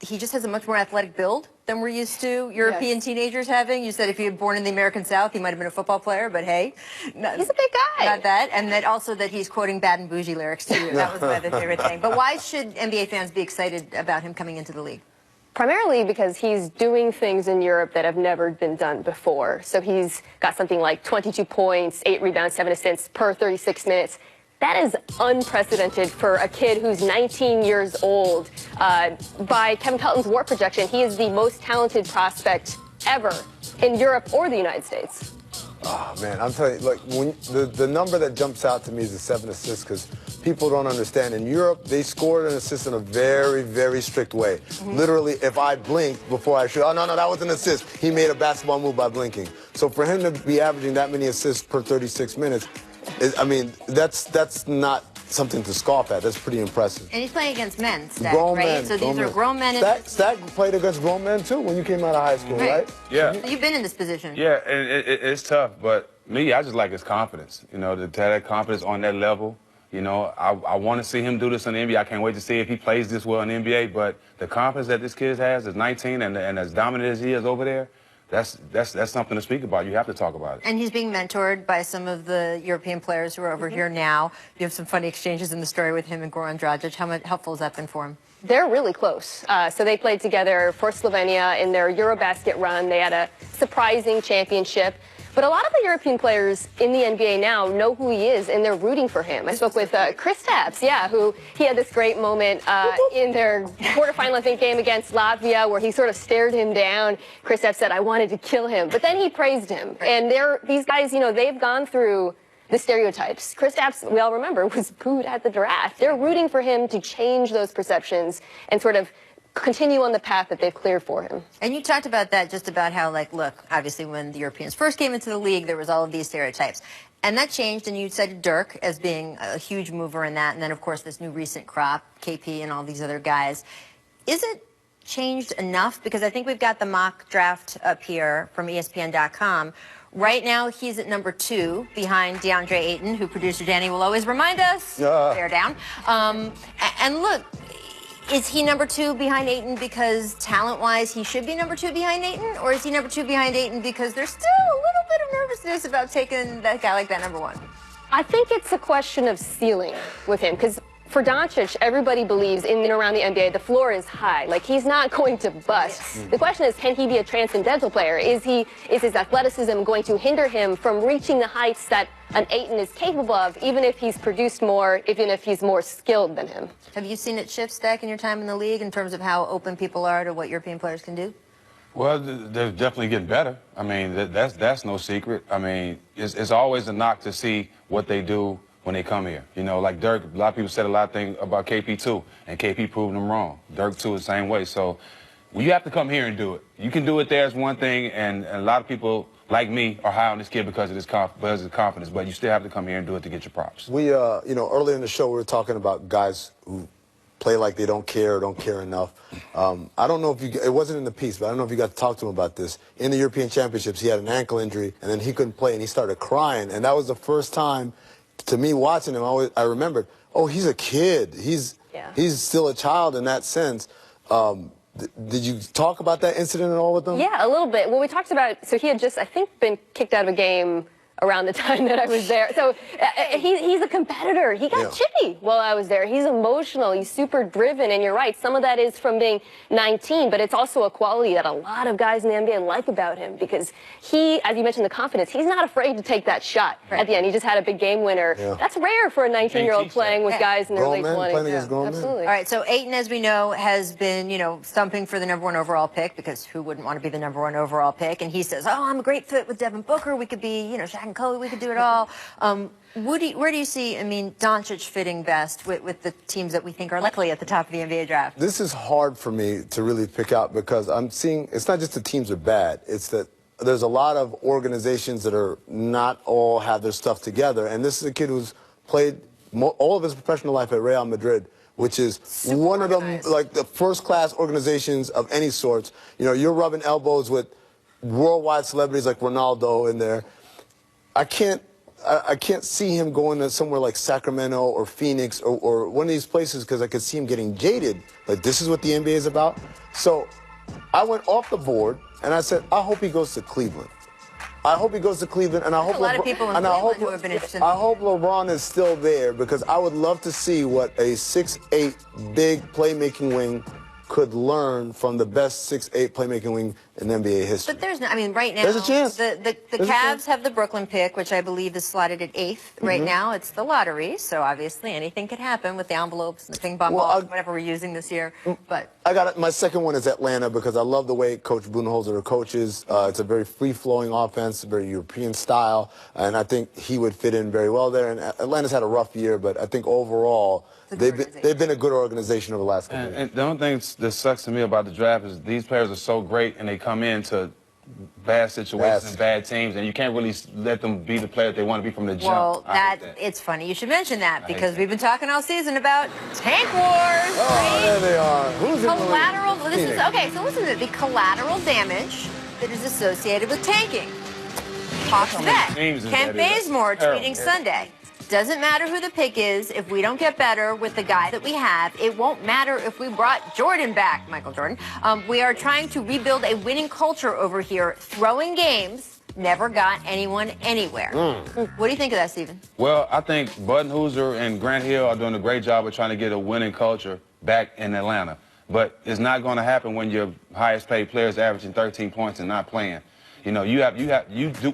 he just has a much more athletic build than we're used to European teenagers having. You said if he had born in the American South, he might have been a football player, but hey. He's a big guy. Not that. And that also that he's quoting Bad and Bougie lyrics, too. That was my other favorite thing. But why should NBA fans be excited about him coming into the league? Primarily because he's doing things in Europe that have never been done before. So he's got something like 22 points, 8 rebounds, 7 assists per 36 minutes. That is unprecedented for a kid who's 19 years old. By Kevin Pelton's WARP projection, he is the most talented prospect ever in Europe or the United States. Oh, man, I'm telling you, like, when the number that jumps out to me is the 7 assists, because people don't understand. In Europe, they scored an assist in a very, very strict way. Literally, if I blinked before I shoot, oh, no, that was an assist. He made a basketball move by blinking. So for him to be averaging that many assists per 36 minutes, I mean, that's not something to scoff at. That's pretty impressive. And he's playing against men, Stack, grown right? men, So these are grown men. Stack played against grown men, too, when you came out of high school, right? Yeah. So you've been in this position. Yeah, and it's tough, but me, I just like his confidence. You know, to have that confidence on that level. You know, I want to see him do this in the NBA. I can't wait to see if he plays this well in the NBA. But the confidence that this kid has at 19 and as dominant as he is over there, that's something to speak about. You have to talk about it. And he's being mentored by some of the European players who are over here now. You have some funny exchanges in the story with him and Goran Dragic. How much helpful has that been for him? They're really close. So they played together for Slovenia in their Eurobasket run. They had a surprising championship. But a lot of the European players in the NBA now know who he is, and they're rooting for him. I spoke with Kristaps, who he had this great moment in their quarterfinal, I think, game against Latvia, where he sort of stared him down. Kristaps said, "I wanted to kill him," but then he praised him. And these guys, you know, they've gone through the stereotypes. Kristaps, we all remember, was booed at the draft. They're rooting for him to change those perceptions and sort of continue on the path that they've cleared for him. And you talked about that, just about how, like, look, obviously when the Europeans first came into the league, there was all of these stereotypes. And that changed, and you cited Dirk as being a huge mover in that. And then, of course, this new recent crop, KP and all these other guys. Is it changed enough? Because I think we've got the mock draft up here from ESPN.com. Right now, he's at number 2 behind DeAndre Ayton, who producer Danny will always remind us. They're down. And look, is he number 2 behind Ayton because talent-wise he should be number 2 behind Ayton? Or is he number 2 behind Ayton because there's still a little bit of nervousness about taking that guy like that number 1? I think it's a question of ceiling with him, because for Doncic, everybody believes in and around the NBA, the floor is high. Like, he's not going to bust. Yes. The question is, can he be a transcendental player? Is his athleticism going to hinder him from reaching the heights that an Ayton is capable of, even if he's produced more, even if he's more skilled than him? Have you seen it shift, Stack, in your time in the league in terms of how open people are to what European players can do? Well, they're definitely getting better. I mean, that's no secret. I mean, it's always a knock to see what they do when they come here. You know, like Dirk, a lot of people said a lot of things about KP too, and KP proved them wrong. Dirk too, the same way. So you have to come here and do it. You can do it there is one thing, and a lot of people like me are high on this kid because of his confidence, but you still have to come here and do it to get your props. We, you know, earlier in the show we were talking about guys who play like they don't care or don't care enough. I don't know if it wasn't in the piece, but I don't know if you got to talk to him about this. In the European Championships, he had an ankle injury, and then he couldn't play, and he started crying, and that was the first time to me watching him, I remembered, oh, he's a kid. He's still a child in that sense. Did you talk about that incident at all with him? Yeah, a little bit. Well, we talked about, so he had just, I think, been kicked out of a game around the time that I was there. So he's a competitor. He got chippy while I was there. He's emotional. He's super driven. And you're right, some of that is from being 19, but it's also a quality that a lot of guys in the NBA like about him, because he, as you mentioned, the confidence, he's not afraid to take that shot at the end. He just had a big game winner. That's rare for a 19-year-old playing with guys in their late 20s. Absolutely. All right, so Ayton, as we know, has been, you know, stumping for the #1 overall pick, because who wouldn't want to be the #1 overall pick? And he says, oh, I'm a great fit with Devin Booker. We could be, you know, Shaq and Kobe. We could do it all. Where do you see, I mean, Doncic fitting best with the teams that we think are likely at the top of the NBA draft? This is hard for me to really pick out, because I'm seeing, it's not just the teams are bad, it's that there's a lot of organizations that are not all have their stuff together. And this is a kid who's played all of his professional life at Real Madrid, which is one of them, like the first-class organizations of any sorts. You know, you're rubbing elbows with worldwide celebrities like Ronaldo in there. I can't see him going to somewhere like Sacramento or Phoenix or one of these places, because I could see him getting jaded. Like, this is what the NBA is about. So I went off the board and I said, I hope he goes to Cleveland. I hope he goes to Cleveland, and I hope a lot of people in Cleveland who have been interested. I hope LeBron is still there, because I would love to see what a 6'8" big playmaking wing could learn from the best 6'8" playmaking wing in NBA history. But there's no, I mean, right now, there's a chance. The Cavs have the Brooklyn pick, which I believe is slotted at 8th right now. It's the lottery, so obviously anything could happen with the envelopes and the ping pong balls, whatever we're using this year. But I got it. My second one is Atlanta, because I love the way Coach Budenholzer coaches. It's a very free-flowing offense, very European style, and I think he would fit in very well there. And Atlanta's had a rough year, but I think overall they've been a good organization over the last couple of years. And the only thing that sucks to me about the draft is these players are so great, and they come into bad situations and bad teams, and you can't really let them be the player that they want to be from the jump. Well, it's funny you should mention that, because we've been talking all season about tank wars. Oh, there they are. Who's collateral? This is okay. So listen to it. The collateral damage that is associated with tanking. Hawks bet. Kent Bazemore tweeting Sunday. Doesn't matter who the pick is, if we don't get better with the guy that we have, it won't matter if we brought Jordan back, Michael Jordan. We are trying to rebuild a winning culture over here. Throwing games never got anyone anywhere. What do you think of that, Stephen? Well, I think Budenholzer and Grant Hill are doing a great job of trying to get a winning culture back in Atlanta. But it's not going to happen when your highest paid player is averaging 13 points and not playing. You know, you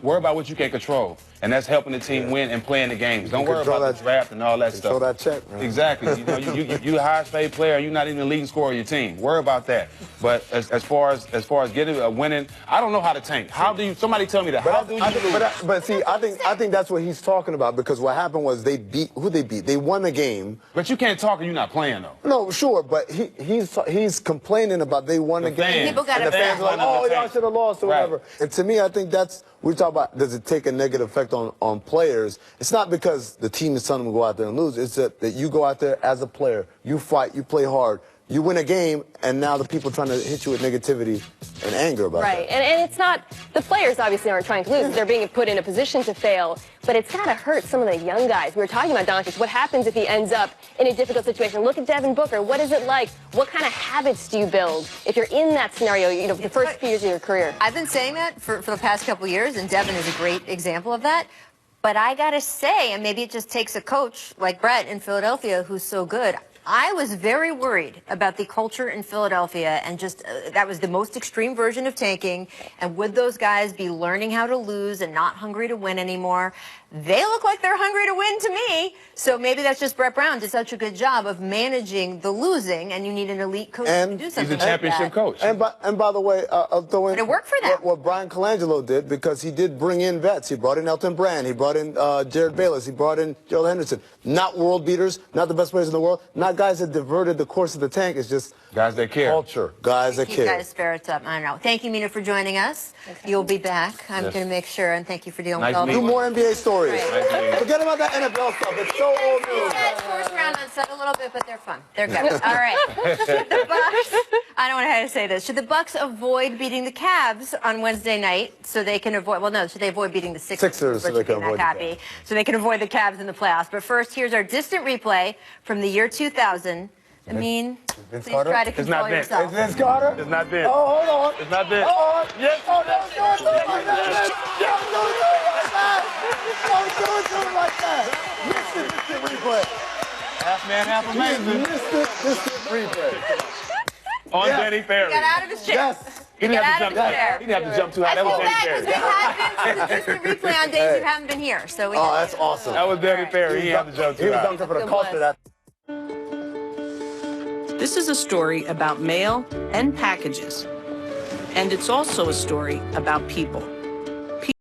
worry about what you can control, and that's helping the team win and playing the games. Don't worry about the draft and all that stuff. Control that check, man. Exactly. You know, you're the highest paid player, and you're not even the leading scorer of your team. Worry about that. But as far as getting a winning, I don't know how to tank. How do you? Somebody tell me that. How do you lose? But see, I think that's what he's talking about, because what happened was they beat who they beat. They won the game. But you can't talk and you're not playing though. No, sure, but he's complaining about they won the game. People got and the fans are like, oh, y'all should have lost or whatever. And to me, I think that's we talk about. Does it take a negative effect on players? It's not because the team is telling them to go out there and lose. It's that you go out there as a player, you fight, you play hard, you win a game, and now the people trying to hit you with negativity and anger about that. Right, and it's not, the players obviously aren't trying to lose. They're being put in a position to fail, but it's got to hurt some of the young guys. We were talking about Doncic. What happens if he ends up in a difficult situation? Look at Devin Booker. What is it like? What kind of habits do you build if you're in that scenario, you know, the first few years of your career? I've been saying that for the past couple of years, and Devin is a great example of that. But I got to say, and maybe it just takes a coach like Brett in Philadelphia who's so good, I was very worried about the culture in Philadelphia, and just that was the most extreme version of tanking. And would those guys be learning how to lose and not hungry to win anymore? They look like they're hungry to win to me. So maybe that's just Brett Brown did such a good job of managing the losing, and you need an elite coach to do something. He's a championship coach. And by the way, I'll throw in but it worked for them. What Brian Colangelo did, because he did bring in vets. He brought in Elton Brand. He brought in Jared Bayless. He brought in Gerald Henderson. Not world beaters, not the best players in the world, not guys that diverted the course of the tank. It's just guys that care. Culture. Guys that care. Keep guys' spirits up. I don't know. Thank you, Mina, for joining us. Okay. You'll be back. I'm going to make sure, and thank you for dealing with all Do more NBA stories. Right. Forget about that NFL stuff. It's so old news. First round unset a little bit, but they're fun. They're good. All right. Should the Bucks, I don't know how to say this. Should the Bucks avoid beating the Cavs on Wednesday night so they can avoid? Well, no. Should they avoid beating the Sixers so they can avoid happy, so they can avoid the Cavs in the playoffs? But first, here's our distant replay from the year 2000. I mean, please try to control yourself. Is Vince Carter? It's not Vince. Oh, hold on. It's not Vince. Hold on. Yes. Oh, don't do it like that. Don't do it like that. Listen to the replay. Half man, half amazing. Listen replay. On Danny Ferry. Get out of his chair. Yes. He didn't have to jump. He didn't have to jump too high. That was Danny Ferry. We've had Vince distant replay on days you haven't been here. So we that's awesome. That was Danny Ferry. He didn't have to jump too high. He was dunking for the cost of that. This is a story about mail and packages. And it's also a story about people.